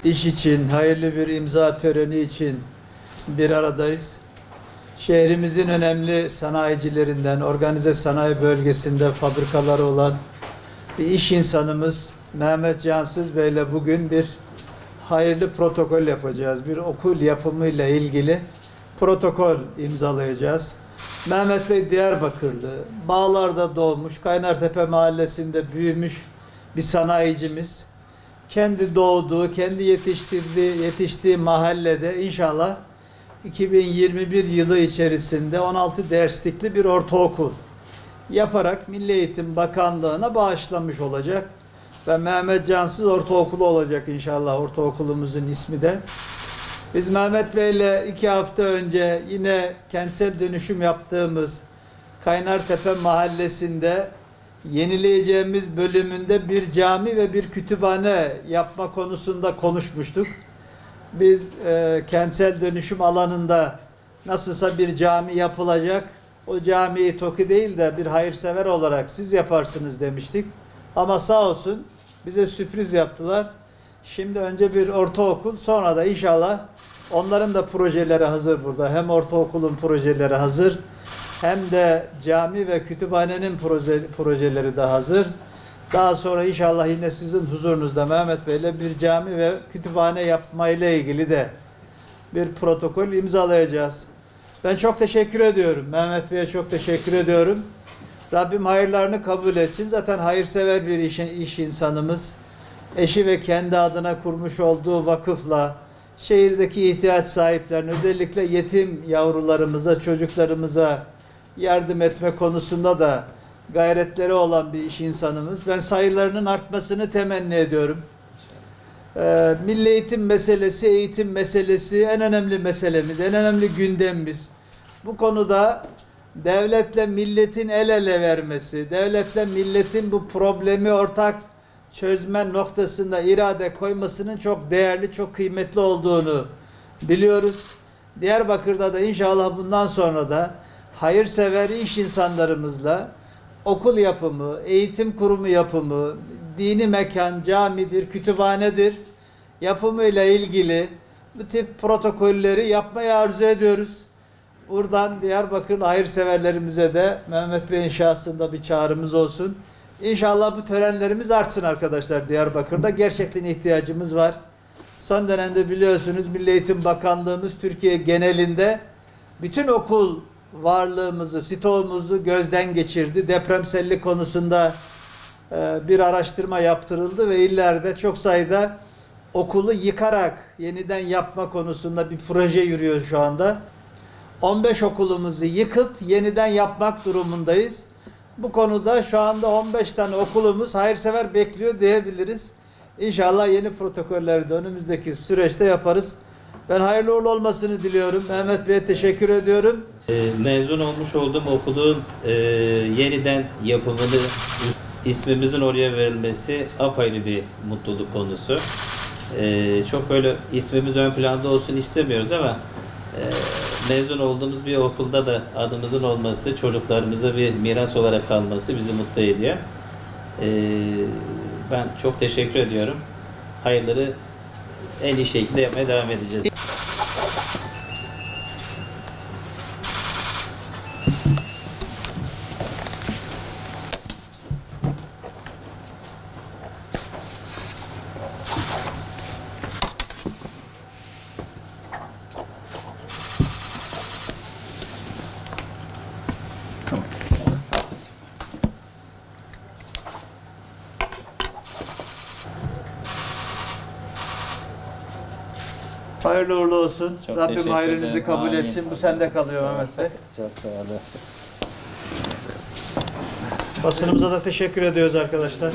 iş için, hayırlı bir imza töreni için bir aradayız. Şehrimizin önemli sanayicilerinden, organize sanayi bölgesinde fabrikaları olan bir iş insanımız Mehmet Cansız Bey ile bugün bir hayırlı protokol yapacağız. Bir okul yapımıyla ilgili protokol imzalayacağız. Mehmet Bey Diyarbakırlı, Bağlar'da doğmuş, Kaynartepe mahallesinde büyümüş bir sanayicimiz. Kendi doğduğu, kendi yetiştiği mahallede inşallah 2021 yılı içerisinde 16 derslikli bir ortaokul yaparak Milli Eğitim Bakanlığı'na bağışlamış olacak. Ve Mehmet Cansız Ortaokulu olacak inşallah ortaokulumuzun ismi de. Biz Mehmet Bey'le 2 hafta önce yine kentsel dönüşüm yaptığımız Kaynartepe mahallesinde yenileyeceğimiz bölümünde bir cami ve bir kütüphane yapma konusunda konuşmuştuk. Biz kentsel dönüşüm alanında nasılsa bir cami yapılacak. O camiyi TOKİ değil de bir hayırsever olarak siz yaparsınız demiştik. Ama sağ olsun bize sürpriz yaptılar. Şimdi önce bir ortaokul, sonra da inşallah onların da projeleri hazır burada. Hem ortaokulun projeleri hazır, hem de cami ve kütüphanenin projeleri de hazır. Daha sonra inşallah yine sizin huzurunuzda Mehmet Bey'le bir cami ve kütüphane yapmayla ilgili de bir protokol imzalayacağız. Ben çok teşekkür ediyorum. Mehmet Bey'e çok teşekkür ediyorum. Rabbim hayırlarını kabul etsin. Zaten hayırsever bir iş insanımız. Eşi ve kendi adına kurmuş olduğu vakıfla şehirdeki ihtiyaç sahiplerine, özellikle yetim yavrularımıza, çocuklarımıza yardım etme konusunda da gayretleri olan bir iş insanımız. Ben sayılarının artmasını temenni ediyorum. Milli eğitim meselesi en önemli meselemiz, en önemli gündemimiz. Bu konuda devletle milletin el ele vermesi, devletle milletin bu problemi ortak çözme noktasında irade koymasının çok değerli, çok kıymetli olduğunu biliyoruz. Diyarbakır'da da inşallah bundan sonra da hayırsever iş insanlarımızla okul yapımı, eğitim kurumu yapımı, dini mekan, camidir, kütüphanedir yapımıyla ilgili bu tip protokolleri yapmayı arzu ediyoruz. Buradan Diyarbakırlı hayırseverlerimize de Mehmet Bey'in şahsında bir çağrımız olsun. İnşallah bu törenlerimiz artsın arkadaşlar Diyarbakır'da. Gerçekten ihtiyacımız var. Son dönemde biliyorsunuz Milli Eğitim Bakanlığımız Türkiye genelinde bütün okul varlığımızı, stoğumuzu gözden geçirdi. Depremsellik konusunda bir araştırma yaptırıldı ve illerde çok sayıda okulu yıkarak yeniden yapma konusunda bir proje yürüyor şu anda. 15 okulumuzu yıkıp yeniden yapmak durumundayız. Bu konuda şu anda 15 tane okulumuz hayırsever bekliyor diyebiliriz. İnşallah yeni protokolleri de önümüzdeki süreçte yaparız. Ben hayırlı uğurlu olmasını diliyorum. Mehmet Bey'e teşekkür ediyorum. Mezun olmuş olduğum okulun yeniden yapımını, ismimizin oraya verilmesi apayrı bir mutluluk konusu. Çok böyle ismimiz ön planda olsun istemiyoruz ama mezun olduğumuz bir okulda da adımızın olması, çocuklarımıza bir miras olarak kalması bizi mutlu ediyor. Ben çok teşekkür ediyorum. Hayırları en iyi şekilde yapmaya devam edeceğiz. Hayırlı uğurlu olsun. Çok Rabbim hayrınızı kabul etsin. Bu sende kalıyor Mehmet Bey. Çok sağ olun. Basınımıza da teşekkür ediyoruz arkadaşlar.